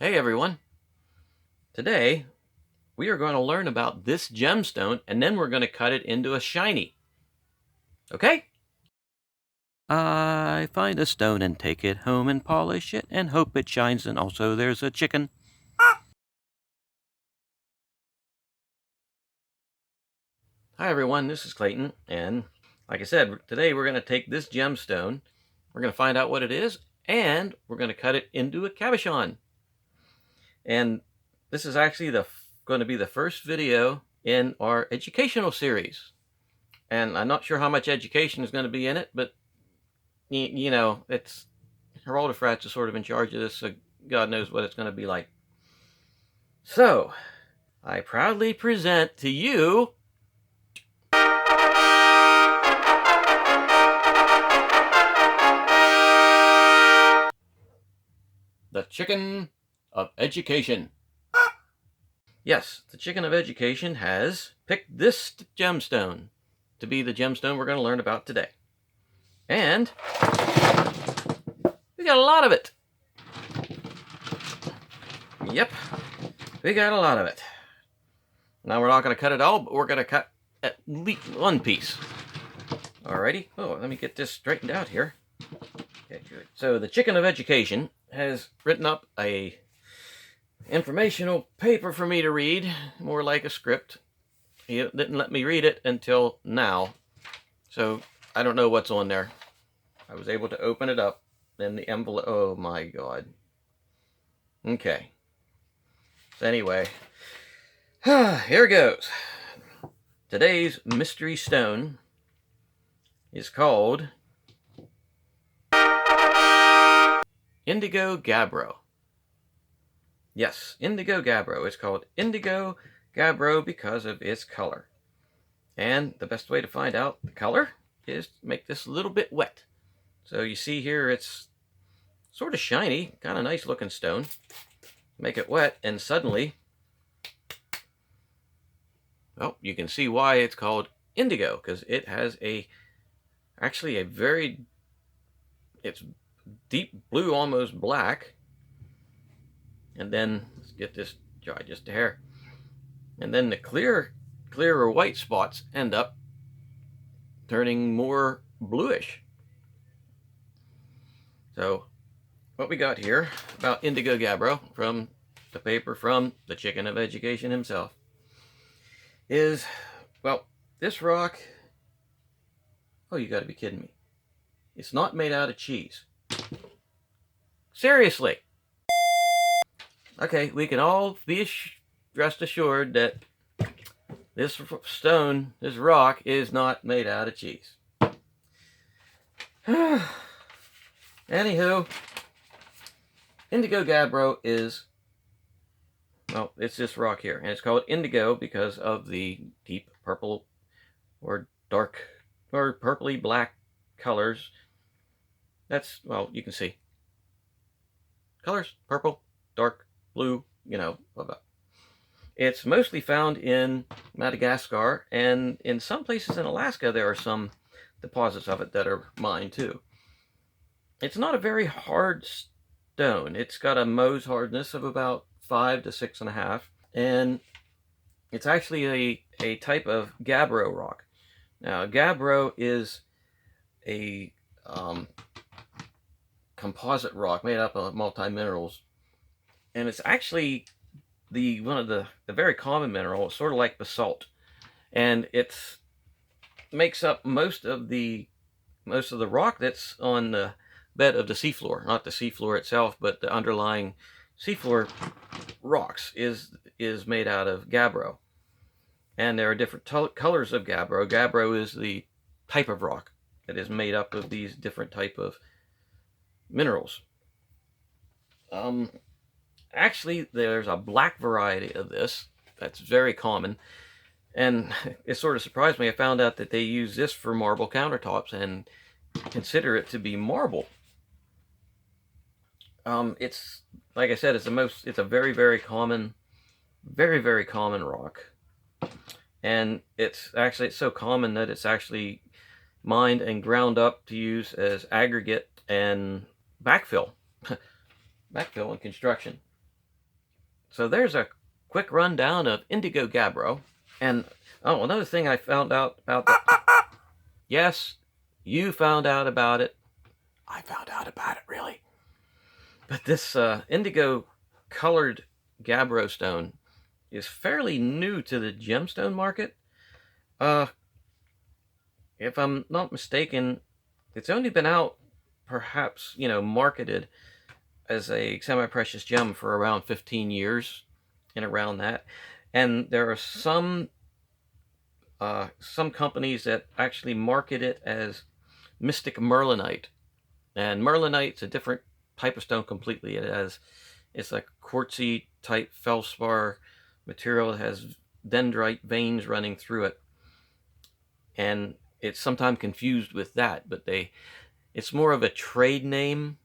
Hey everyone! Today we are going to learn about this gemstone and then we're going to cut it into a shiny. Okay? I find a stone and take it home and polish it and hope it shines, and also there's a chicken. Hi everyone, this is Clayton, and like I said, today we're going to take this gemstone, we're going to find out what it is, and we're going to cut it into a cabochon. And this is actually going to be the first video in our educational series. And I'm not sure how much education is going to be in it, but you know, it's Heraldofratzz is sort of in charge of this, so God knows what it's going to be like. So, I proudly present to you the Chicken of Education. Yes, the Chicken of Education has picked this gemstone to be the gemstone we're going to learn about today. And we got a lot of it. Yep, we got a lot of it. Now we're not going to cut it all, but we're going to cut at least one piece. Alrighty. Oh, let me get this straightened out here. Okay, good. So the Chicken of Education has written up a informational paper for me to read, more like a script. He didn't let me read it until now, so I don't know what's on there. I was able to open it up, and the envelope, oh my God. Okay. So anyway, here goes. Today's mystery stone is called Indigo Gabbro. Yes, Indigo Gabbro. It's called Indigo Gabbro because of its color. And the best way to find out the color is to make this a little bit wet. So you see here it's sort of shiny, kind of nice looking stone. Make it wet and suddenly, well, you can see why it's called indigo, because it has actually a very, it's deep blue, almost black. And then, let's get this dry just a hair. And then the clearer white spots end up turning more bluish. So, what we got here about Indigo Gabbro from the paper from the Chicken of Education himself is, well, this rock, oh, you gotta be kidding me. It's not made out of cheese. Seriously. Okay, we can all be rest assured that this stone, this rock, is not made out of cheese. Anywho, Indigo Gabbro is, well, it's this rock here, and it's called indigo because of the deep purple or dark or purpley black colors. That's, well, you can see. Colors, purple, dark, blue, you know. It's mostly found in Madagascar, and in some places in Alaska there are some deposits of it that are mined too. It's not a very hard stone. It's got a Mohs hardness of about 5 to 6.5, and it's actually a type of gabbro rock. Now, gabbro is a composite rock made up of multi-minerals, and it's actually one of the very common mineral. It's sort of like basalt, and it makes up most of the rock that's on the bed of the seafloor. Not the seafloor itself, but the underlying seafloor rocks is made out of gabbro. And there are different colors of gabbro. Gabbro is the type of rock that is made up of these different type of minerals. Actually, there's a black variety of this that's very common, and it sort of surprised me. I found out that they use this for marble countertops and consider it to be marble. It's, like I said, it's a very, very common rock, and it's so common that it's actually mined and ground up to use as aggregate and backfill and construction. So there's a quick rundown of Indigo Gabbro. And, oh, another thing I found out about that. Yes, you found out about it. I found out about it, really. But this indigo colored gabbro stone is fairly new to the gemstone market. If I'm not mistaken, it's only been out, perhaps, marketed as a semi-precious gem for around 15 years, and around that. And there are some companies that actually market it as mystic merlinite. And merlinite's a different type of stone completely. It's like quartzy type feldspar material. It has dendrite veins running through it, and it's sometimes confused with that. But it's more of a trade name,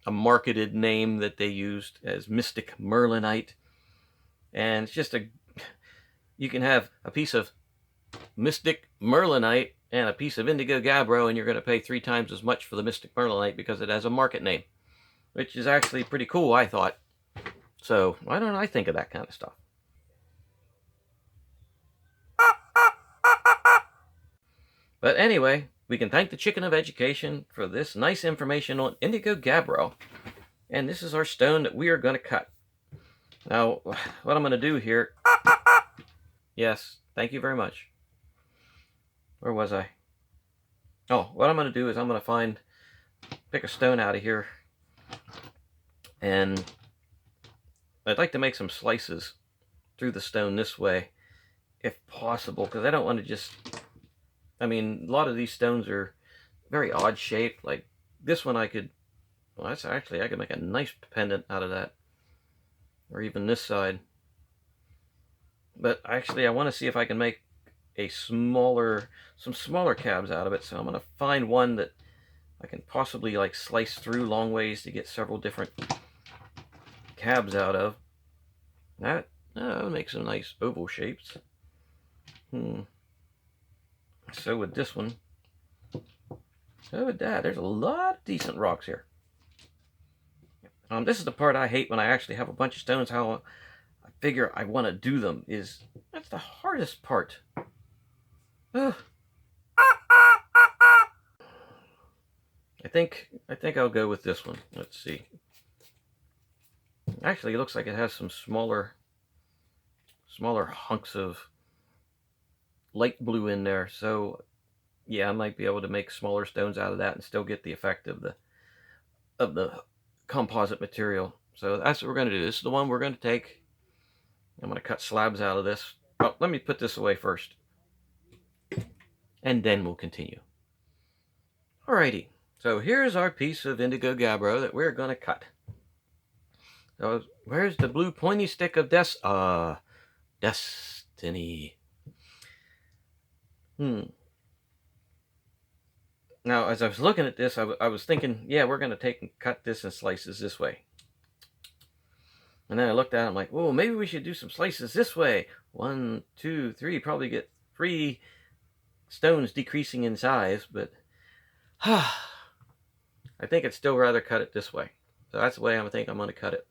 a marketed name that they used as mystic merlinite. And it's just you can have a piece of mystic merlinite and a piece of indigo gabbro, and you're going to pay 3 times as much for the mystic merlinite because it has a market name, which is actually pretty cool, I thought. So why don't I think of that kind of stuff? But anyway, we can thank the Chicken of Ecucation for this nice information on Indigo Gabbro. And this is our stone that we are going to cut. Now, what I'm going to do here... Yes, thank you very much. Where was I? Oh, what I'm going to do is I'm going to pick a stone out of here. And I'd like to make some slices through the stone this way, if possible, because I don't want to just... I mean, a lot of these stones are very odd shaped. Like this one I could make a nice pendant out of that. Or even this side. But actually I want to see if I can make some smaller cabs out of it. So I'm going to find one that I can possibly like slice through long ways to get several different cabs out of. That would make some nice oval shapes. So with this one, so with that, there's a lot of decent rocks here. This is the part I hate when I actually have a bunch of stones. How I figure I want to do them that's the hardest part. Ugh. I think I'll go with this one. Let's see. Actually, it looks like it has some smaller hunks of light blue in there, so yeah, I might be able to make smaller stones out of that and still get the effect of the composite material. So that's what we're going to do. This is the one we're going to take. I'm going to cut slabs out of this. Oh, let me put this away first, and then we'll continue. Alrighty, so here's our piece of indigo gabbro that we're going to cut. So where's the blue pointy stick of destiny? Now, as I was looking at this, I was thinking, yeah, we're going to take and cut this in slices this way. And then I looked at it, I'm like, oh, maybe we should do some slices this way. 1, 2, 3, probably get 3 stones decreasing in size, but I think I'd still rather cut it this way. So that's the way I think I'm going to cut it.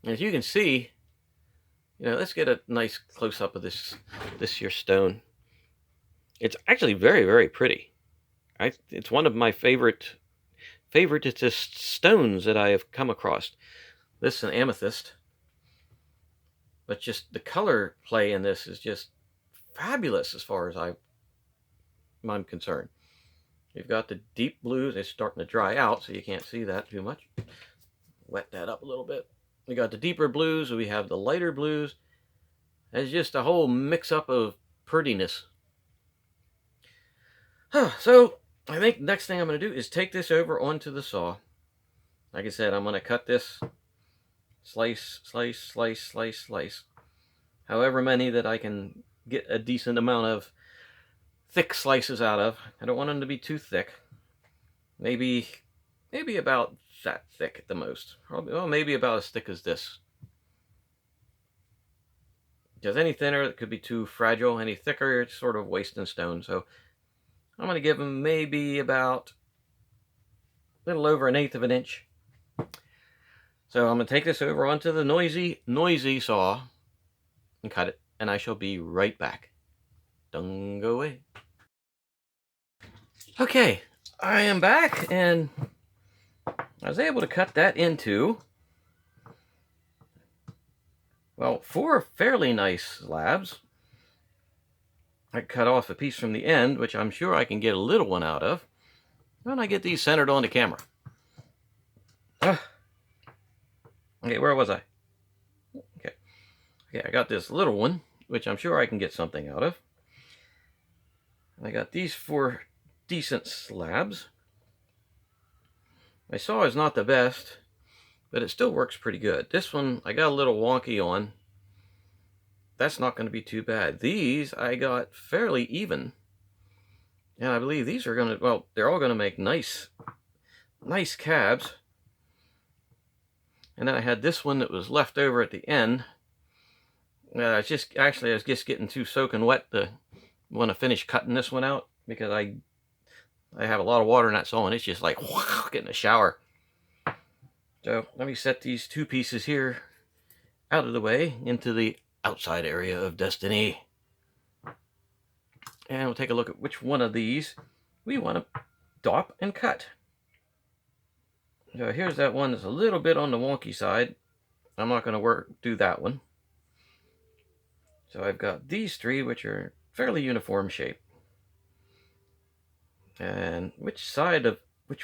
And as you can see, let's get a nice close-up of this here stone. It's actually very, very pretty. It's one of my favoriteest stones that I have come across. This is an amethyst. But just the color play in this is just fabulous as far as I'm concerned. You've got the deep blues. It's starting to dry out, so you can't see that too much. Wet that up a little bit. We got the deeper blues. We have the lighter blues. It's just a whole mix-up of prettiness. So, I think the next thing I'm going to do is take this over onto the saw. Like I said, I'm going to cut this slice, slice, slice, slice, slice. However many that I can get a decent amount of thick slices out of. I don't want them to be too thick. Maybe about that thick at the most. Well, maybe about as thick as this. Because any thinner, it could be too fragile. Any thicker, it's sort of wasting stone. So I'm going to give them maybe about a little over 1/8 of an inch. So I'm going to take this over onto the noisy saw and cut it, and I shall be right back. Don't go away. Okay, I am back, and I was able to cut that into, well, 4 fairly nice slabs. I cut off a piece from the end, which I'm sure I can get a little one out of when I get these centered on the camera. Okay, where was I? Okay, I got this little one, which I'm sure I can get something out of. I got these 4 decent slabs. My saw is not the best, but it still works pretty good. This one I got a little wonky on. That's not going to be too bad. These I got fairly even. And I believe these are going to, well, they're all going to make nice cabs. And then I had this one that was left over at the end. I was just getting too soaking wet to want to finish cutting this one out, because I have a lot of water in that saw, and it's just like getting a shower. So let me set these 2 pieces here out of the way into the outside area of destiny. And we'll take a look at which one of these we want to dop and cut. So here's that one that's a little bit on the wonky side. I'm not going to do that one. So I've got these 3, which are fairly uniform shape. And which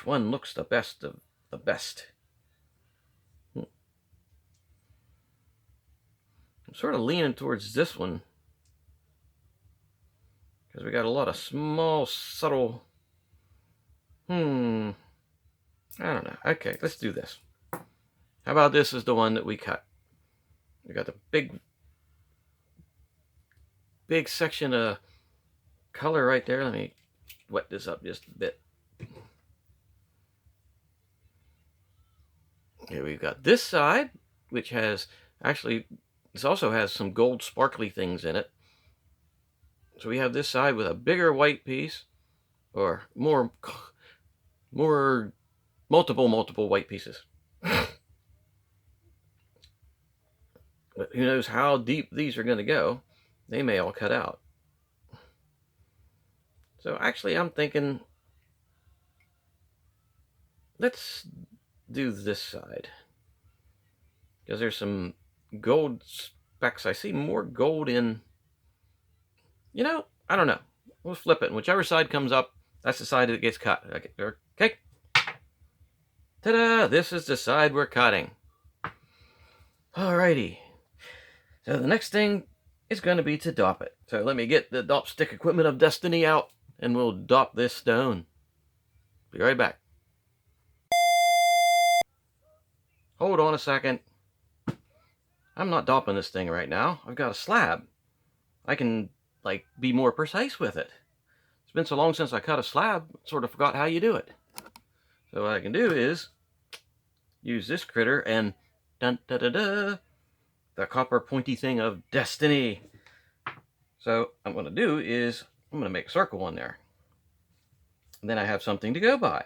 one looks the best of the best? I'm sort of leaning towards this one, because we got a lot of small, subtle... I don't know. Okay, let's do this. How about this is the one that we cut? We got the big section of color right there. Let me wet this up just a bit. Okay, we've got this side, which has actually... This also has some gold sparkly things in it. So we have this side with a bigger white piece, or multiple white pieces. But who knows how deep these are going to go. They may all cut out. So actually I'm thinking, let's do this side, because there's some gold specks. I see more gold in, I don't know. We'll flip it, and whichever side comes up, that's the side that gets cut. Okay. Ta-da! This is the side we're cutting. Alrighty. So the next thing is going to be to dop it. So let me get the dop stick equipment of destiny out, and we'll dop this stone. Be right back. Hold on a second. I'm not dopping this thing right now. I've got a slab. I can, be more precise with it. It's been so long since I cut a slab, sort of forgot how you do it. So what I can do is use this critter and dun-da-da-da, the copper pointy thing of destiny. So what I'm going to do is I'm going to make a circle on there. And then I have something to go by.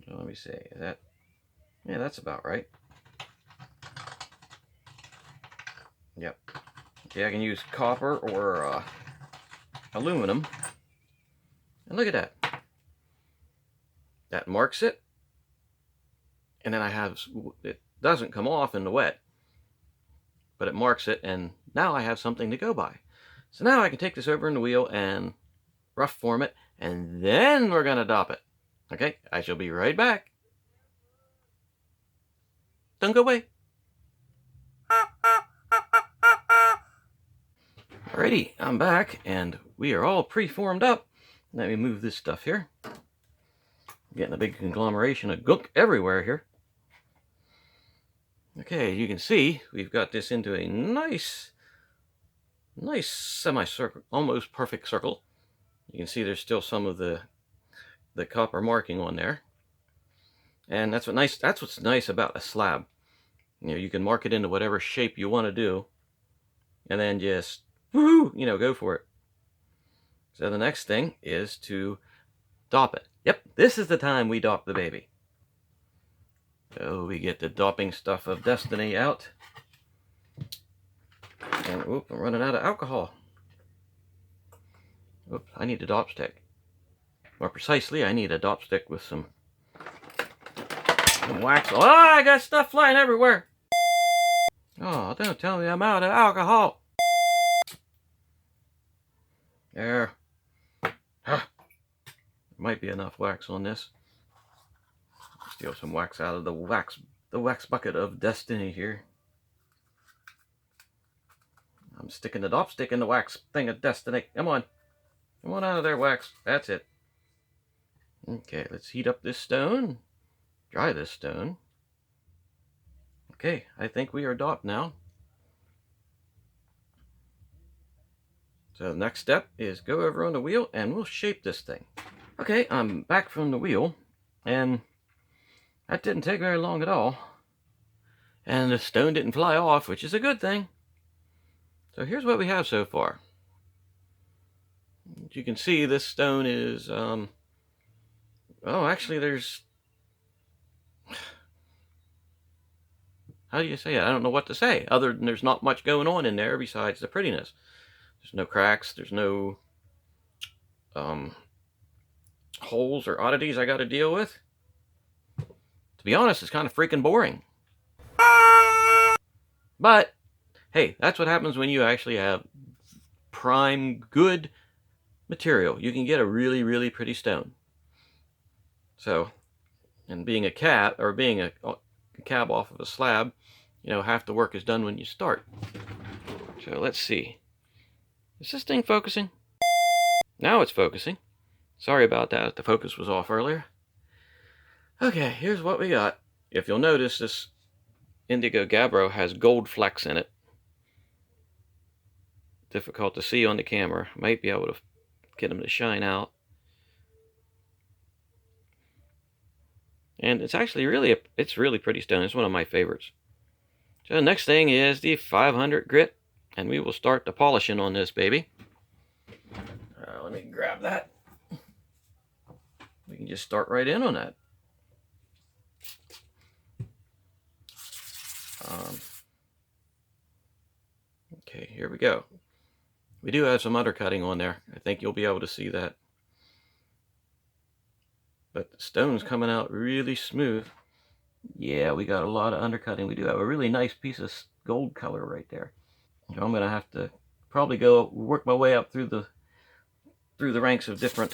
So let me see. Yeah, that's about right. Yep. Okay, I can use copper or aluminum. And look at that. That marks it. And then it doesn't come off in the wet, but it marks it, and now I have something to go by. So now I can take this over in the wheel and rough form it, and then we're going to dop it. Okay, I shall be right back. Don't go away. Alrighty, I'm back, and we are all pre-formed up. Let me move this stuff here. I'm getting a big conglomeration of gunk everywhere here. Okay, you can see we've got this into a nice semicircle, almost perfect circle. You can see there's still some of the copper marking on there. And that's what's nice about a slab. You can mark it into whatever shape you want to do, and then just woohoo, go for it. So the next thing is to dop it. Yep, this is the time we dop the baby. So we get the dopping stuff of destiny out. And oop, I'm running out of alcohol. Oop, I need a dop stick. More precisely, I need a dop stick with some wax. Oh, I got stuff flying everywhere. Oh, don't tell me I'm out of alcohol. There. Might be enough wax on this. Steal some wax out of the wax bucket of destiny here. I'm sticking the dop stick in the wax thing of destiny. Come on. Come on out of there, wax. That's it. Okay, let's heat up this stone. Dry this stone. Okay, I think we are dopped now. So the next step is go over on the wheel and we'll shape this thing. Okay, I'm back from the wheel, and that didn't take very long at all. And the stone didn't fly off, which is a good thing. So here's what we have so far. As you can see, this stone is, oh, actually there's, how do you say it? I don't know what to say, other than there's not much going on in there besides the prettiness. There's no cracks, there's no holes or oddities I got to deal with. To be honest, it's kind of freaking boring. But, hey, that's what happens when you actually have prime, good material. You can get a really, really pretty stone. So, and being a cab, or being a cab off of a slab, you know, half the work is done when you start. So let's see. Is this thing focusing? Now it's focusing. Sorry about that, the focus was off earlier. Okay, here's what we got. If you'll notice, this Indigo Gabbro has gold flecks in it. Difficult to see on the camera. Might be able to get them to shine out. And it's actually really pretty stone. It's one of my favorites. So the next thing is the 500 grit, and we will start the polishing on this baby. Let me grab that. We can just start right in on that. Okay, here we go. We do have some undercutting on there. I think you'll be able to see that. But the stone's coming out really smooth. Yeah, we got a lot of undercutting. We do have a really nice piece of gold color right there. So I'm gonna have to probably go work my way up through the ranks of different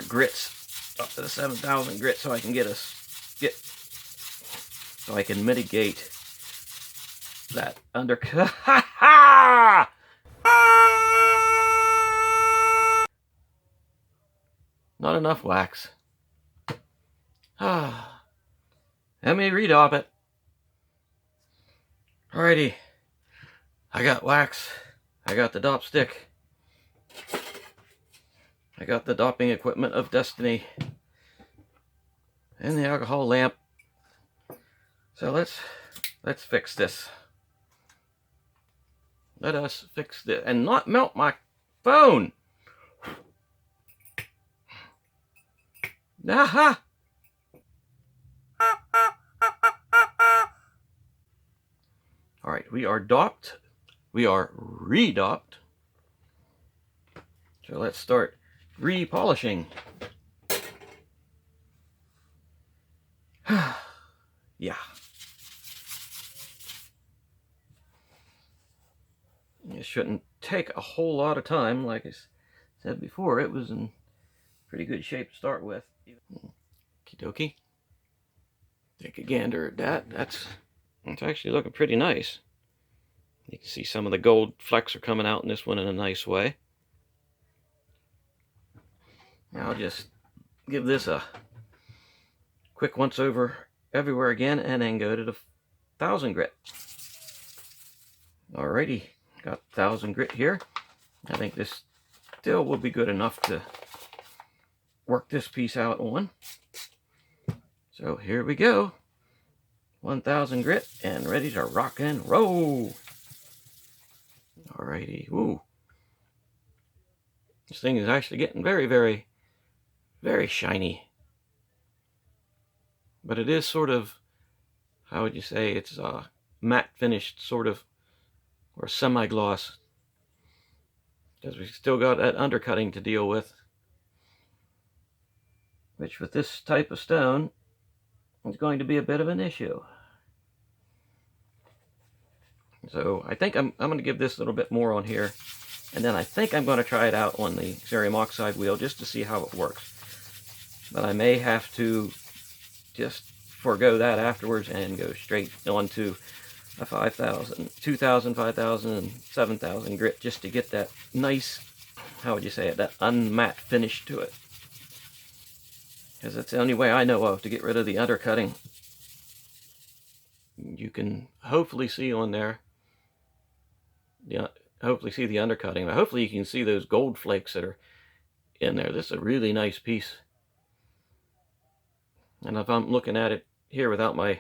grits up to the 7,000 grit, so I can so I can mitigate that undercut. Not enough wax. Let me redop it. Alrighty. I got wax. I got the dop stick. I got the dopping equipment of destiny. And the alcohol lamp. So let's fix this. Let us fix this and not melt my phone. Aha! All right, we are dopped. We are redopped. So let's start repolishing. Yeah. It shouldn't take a whole lot of time. Like I said before, it was in pretty good shape to start with. Okie dokie. Take a gander at that. It's actually looking pretty nice. You can see some of the gold flecks are coming out in this one in a nice way. Now I'll just give this a quick once over everywhere again and then go to the 1,000 grit. Alrighty, got 1,000 grit here. I think this still will be good enough to work this piece out on. So here we go. 1,000 grit and ready to rock and roll. Alrighty, ooh. This thing is actually getting very, very, very shiny. But it is sort of, how would you say, it's matte finished sort of, or semi-gloss, because we've still got that undercutting to deal with, which with this type of stone is going to be a bit of an issue. So I think I'm going to give this a little bit more on here, and then I think I'm going to try it out on the cerium oxide wheel just to see how it works. But I may have to just forego that afterwards and go straight on to a 5,000, 2,000, 5,000, and 7,000 grit just to get that nice, how would you say it, that unmatte finish to it. Because that's the only way I know of to get rid of the undercutting. You can hopefully see on there, hopefully see the undercutting, but hopefully you can see those gold flakes that are in there. This is a really nice piece. And if I'm looking at it here without my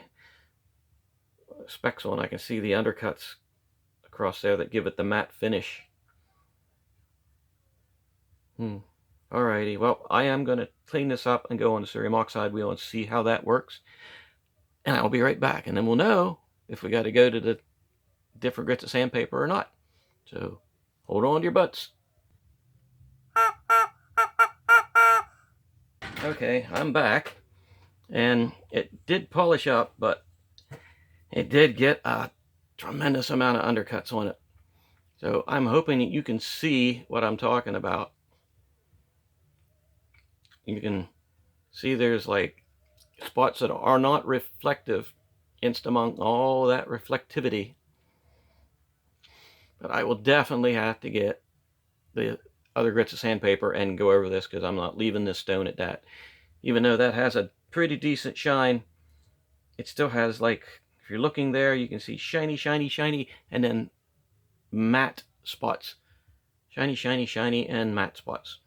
specs on, I can see the undercuts across there that give it the matte finish. Alrighty, well, I am going to clean this up and go on the cerium oxide wheel and see how that works. And I'll be right back, and then we'll know if we got to go to the different grits of sandpaper or not. So, hold on to your butts. Okay, I'm back. And it did polish up, but it did get a tremendous amount of undercuts on it. So I'm hoping that you can see what I'm talking about. You can see there's like spots that are not reflective among all that reflectivity. But I will definitely have to get the other grits of sandpaper and go over this, because I'm not leaving this stone at that. Even though that has a pretty decent shine, it still has, like, if you're looking there, you can see shiny, shiny, shiny, and then matte spots. Shiny, shiny, shiny, and matte spots.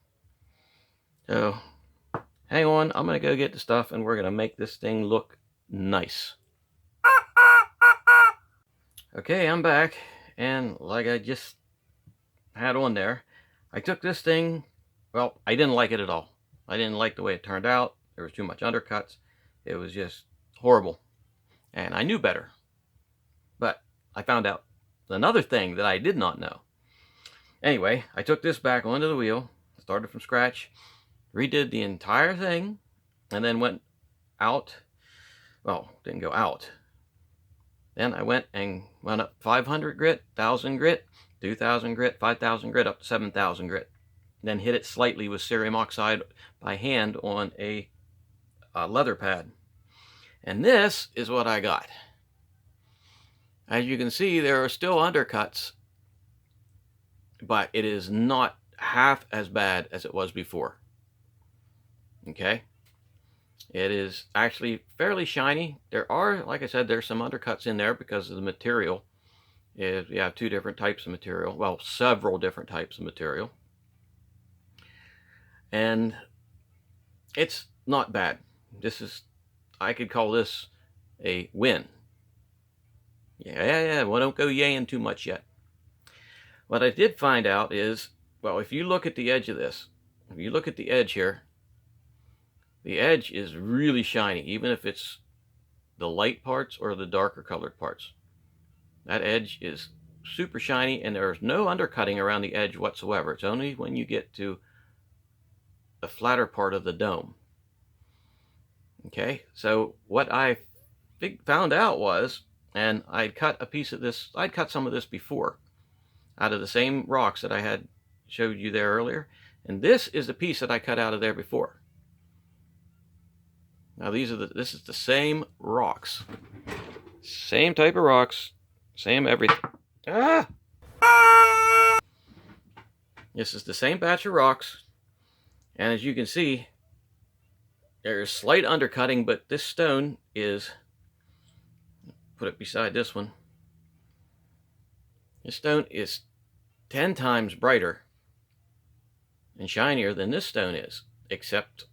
So, hang on, I'm going to go get the stuff, and we're going to make this thing look nice. Okay, I'm back, and like I just had on there, I took this thing, well, I didn't like it at all. I didn't like the way it turned out. There was too much undercuts. It was just horrible. And I knew better. But I found out another thing that I did not know. Anyway, I took this back onto the wheel, started from scratch, redid the entire thing, and then went out. Well, didn't go out. Then I went up 500 grit, 1,000 grit, 2,000 grit, 5,000 grit, up to 7,000 grit. Then hit it slightly with cerium oxide by hand on a leather pad. And this is what I got. As you can see, there are still undercuts, but it is not half as bad as it was before. Okay? It is actually fairly shiny. There are, like I said, there's some undercuts in there because of the material. You have two different types of material. Well, several different types of material. And it's not bad. I could call this a win. Yeah, well, don't go yaying too much yet. What I did find out is, well, if you look at the edge of this, if you look at the edge here, the edge is really shiny, even if it's the light parts or the darker colored parts. That edge is super shiny, and there's no undercutting around the edge whatsoever. It's only when you get to the flatter part of the dome. Okay, so what I found out was, and I'd cut a piece of this, I'd cut some of this before, out of the same rocks that I had showed you there earlier, and this is the piece that I cut out of there before. Now this is the same rocks. Same type of rocks, same everything. This is the same batch of rocks, and as you can see, there's slight undercutting, but this stone is, put it beside this one, this stone is 10 times brighter and shinier than this stone is, except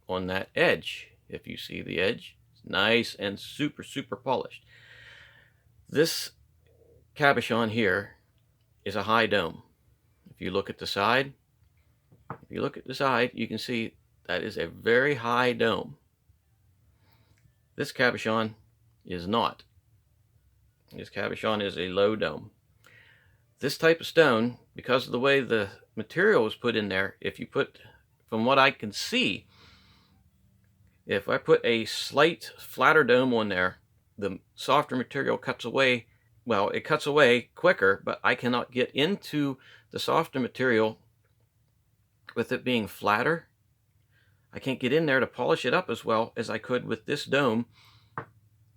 on that edge. If you see the edge, it's nice and super, super polished. This cabochon here is a high dome. If you look at the side, you can see that is a very high dome. This cabochon is not. This cabochon is a low dome. This type of stone, because of the way the material was put in there, if you put, from what I can see, if I put a slight flatter dome on there, the softer material cuts away. Well, it cuts away quicker, but I cannot get into the softer material with it being flatter. I can't get in there to polish it up as well as I could with this dome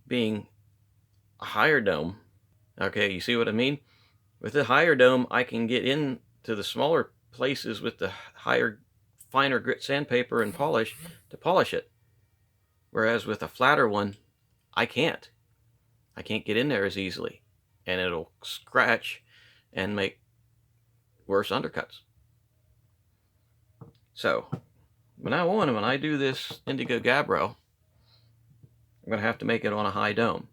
being a higher dome. Okay, you see what I mean? With the higher dome, I can get into the smaller places with the higher, finer grit sandpaper and polish to polish it. Whereas with a flatter one, I can't. I can't get in there as easily, and it'll scratch and make worse undercuts. So, from now on, when I do this Indigo Gabbro, I'm going to have to make it on a high dome.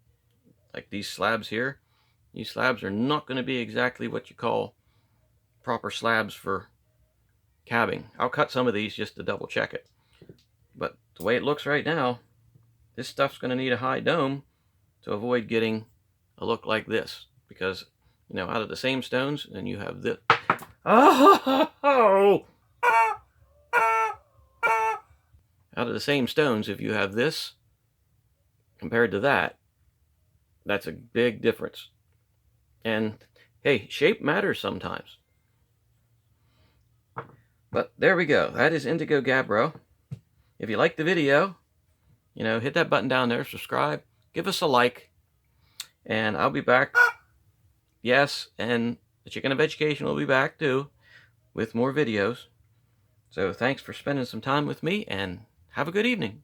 Like these slabs here. These slabs are not going to be exactly what you call proper slabs for cabbing. I'll cut some of these just to double check it. But the way it looks right now, this stuff's going to need a high dome to avoid getting a look like this. Because, you know, out of the same stones, and you have this. Oh! Out of the same stones, if you have this compared to that, that's a big difference. And hey, shape matters sometimes. But there we go. That is Indigo Gabbro. If you like the video, you know, hit that button down there, subscribe, give us a like, and I'll be back. Yes, and the Chicken of Ecucation will be back too with more videos. So thanks for spending some time with me, and have a good evening.